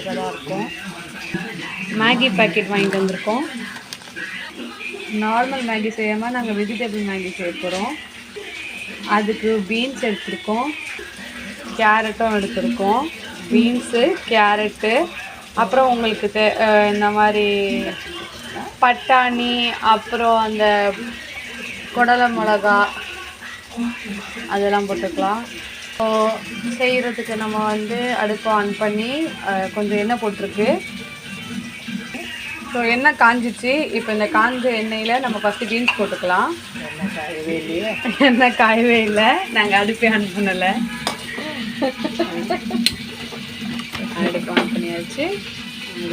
போடுறதா இருக்கும். Maggi packet வாங்கிட்டு வந்திருக்கோம். நார்மல் மேகி செய்யாமல் நாங்கள் வெஜிடபிள் மேகி செய்ய போகிறோம். அதுக்கு பீன்ஸ் எடுத்துருக்கோம், கேரட்டும் எடுத்துருக்கோம். பீன்ஸு, கேரட்டு, அப்புறம் உங்களுக்கு இந்த மாதிரி பட்டாணி, அப்புறம் அந்த குடலை மிளகா அதெல்லாம் போட்டுக்கலாம். ஸோ செய்கிறதுக்கு நம்ம வந்து அடுப்பை ஆன் பண்ணி கொஞ்சம் எண்ணெய் போட்டிருக்கு. ஸோ எண்ணெய் காஞ்சிச்சு. இப்போ இந்த காஞ்ச எண்ணெயில் நம்ம ஃபஸ்ட்டு பீன்ஸ் போட்டுக்கலாம். எண்ணெய் காயவே இல்லை, நாங்கள் அடுப்பே ஆன் பண்ணலை. அடுப்பு ஆன் பண்ணியாச்சு.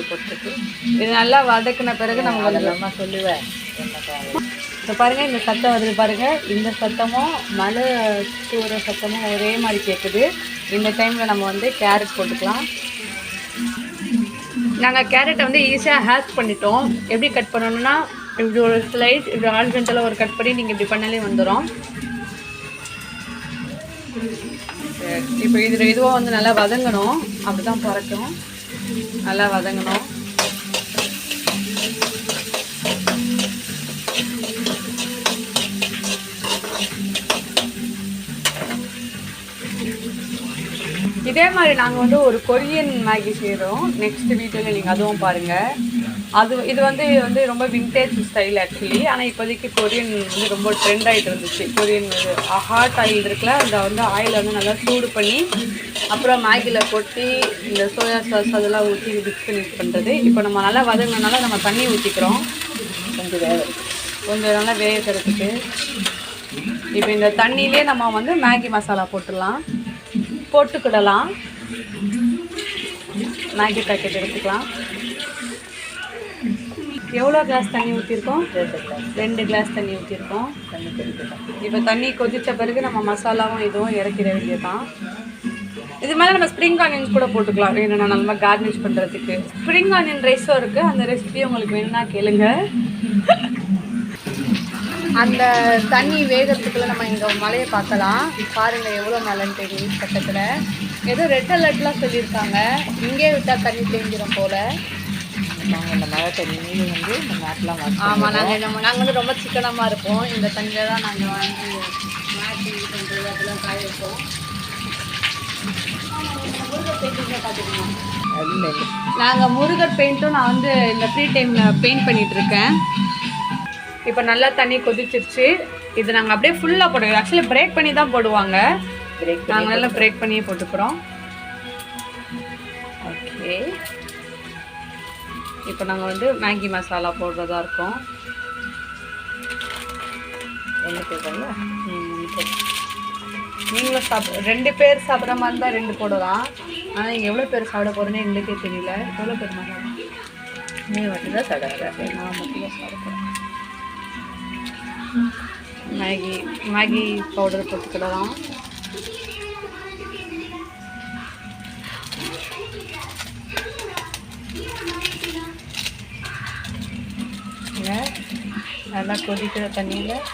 போட்டுருக்கு. இது நல்லா வதக்கின பிறகு நம்ம கொஞ்சம் சொல்லுவேன். இப்போ பாருங்கள், இந்த சத்தம் வருது பாருங்கள். இந்த சத்தமும் மழை தூர சத்தமும் ஒரே மாதிரி கேட்குது. இந்த டைமில் நம்ம வந்து கேரட் போட்டுக்கலாம். நாங்கள் கேரட்டை வந்து ஈஸியாக ஹேக் பண்ணிட்டோம். எப்படி கட் பண்ணணும்னா, இப்படி ஒரு ஸ்லைஸ் இப்படி ஆல்ஜென்டலாக ஒரு கட் பண்ணி நீங்கள் இப்படி பண்ணாலே வந்துடும். இப்போ இதில் இதுவாக வந்து நல்லா வதங்கணும். அப்படி தான் பறக்கும். நல்லா வதங்கணும். இதே மாதிரி நாங்கள் வந்து ஒரு கொரியன் மேகி செய்கிறோம். நெக்ஸ்ட் வீடியோவில் நீங்கள் அதுவும் பாருங்கள். இது வந்து ரொம்ப விண்டேஜ் ஸ்டைல் ஆக்சுவலி. ஆனால் இப்போதைக்கு கொரியன் வந்து ரொம்ப ட்ரெண்ட் ஆகிட்டு இருந்துச்சு. கொரியன் ஹாட் ஆயில் இருக்குல்ல, அந்த வந்து ஆயிலை வந்து நல்லா சூடு பண்ணி அப்புறம் மேகியில் கொட்டி இந்த சோயா சாஸ் அதெல்லாம் ஊற்றி மிக்ஸ் பண்ணி பண்ணுறது. இப்போ நம்ம நல்லா வதங்கினால நம்ம தண்ணி ஊற்றிக்கிறோம். கொஞ்சம் நல்லா வேகிறதுக்கு. இப்போ இந்த தண்ணியிலே நம்ம வந்து மேகி மசாலா போட்டுக்கிடலாம். மேகி பேக்கெட் எடுத்துக்கலாம். எவ்வளோ கிளாஸ் தண்ணி ஊற்றிருக்கோம்? 2 கிளாஸ் தண்ணி ஊற்றிருக்கோம். இப்போ தண்ணி கொதித்த பிறகு நம்ம மசாலாவும் இதுவும் இறக்கிற வேண்டியதான். இது மேலே நம்ம ஸ்ப்ரிங் ஆனியன்ஸ் கூட போட்டுக்கலாம் வேணும்னா, நம்ம கார்னிஷ் பண்ணுறதுக்கு. ஸ்ப்ரிங் ஆனியன் ரைஸும் இருக்குது. அந்த ரெசிபி உங்களுக்கு வேணும்னா கேளுங்க. அந்த தண்ணி வேகிறதுக்குள்ள நம்ம இங்கே மழையை பார்க்கலாம். பாருங்கள் எவ்வளோ மழைன்னு தெரியும். பக்கத்தில் ஏதோ ரெட் அலர்ட்லாம் சொல்லியிருக்காங்க. இங்கே விட்டால் தண்ணி தேங்கிடும் போல். நாங்கள் இந்த மழை தண்ணி வந்து இந்த நாட்டெலாம் ஆமாம், நாங்கள் வந்து ரொம்ப சிக்கனமாக இருப்போம். இந்த தண்ணியில் தான் நாங்கள் வாங்கி மாட்டி இது பண்ணுறது அதெல்லாம் காய வைப்போம். நாங்கள் முருகர் பெயிண்ட்டும் நான் வந்து இந்த ஃப்ரீ டைமில் பெயிண்ட் பண்ணிகிட்ருக்கேன். இப்போ நல்லா தண்ணி கொதிச்சிருச்சு. இது நாங்கள் அப்படியே ஃபுல்லாக போடுவோம். ஆக்சுவலி பிரேக் பண்ணி தான் போடுவாங்க. நாங்கள் நல்லா பிரேக் பண்ணியே போட்டுக்கிறோம். ஓகே, இப்போ நாங்கள் வந்து மேகி மசாலா போடுறதா இருக்கோம். நீங்களும் 2 பேர் சாப்பிட்ற மாதிரி தான் 2 போடலாம். ஆனால் நீங்கள் எவ்வளோ பேர் சாப்பிட போகிறேன்னு எங்களுக்கே தெரியல. எவ்வளோ பேர் மசாலா நீ மட்டும் தான் சாப்பிட்றேன். நான் மட்டும் தான் சாப்பிட்றேன். மேகி பவுடர் போட்டுக்கிடலாம். நல்லா கொதிக்கிற தண்ணியில்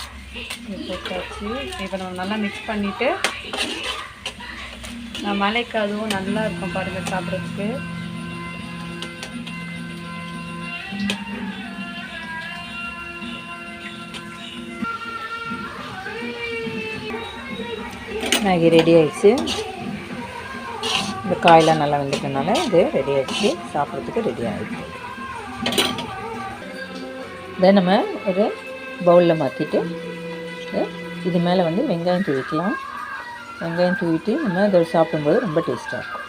போட்டாச்சு. இப்போ நம்ம நல்லா மிக்ஸ் பண்ணிவிட்டு மழைக்கு அதுவும் நல்லா இருக்கும் பாருங்கள் சாப்பிட்றதுக்கு. மேகி ரெடி ஆகிடுச்சு. இந்த காயெல்லாம் நல்லா வந்துட்டனால இது ரெடி ஆகிடுச்சு. சாப்பிட்றதுக்கு ரெடி ஆகிடுச்சு. இதை நம்ம ஒரு பவுலில் மாற்றிட்டு இது மேலே வந்து வெங்காயம் தூவிக்கலாம். வெங்காயம் தூவிட்டு நம்ம இதை சாப்பிடும்போது ரொம்ப டேஸ்ட்டாக இருக்கும்.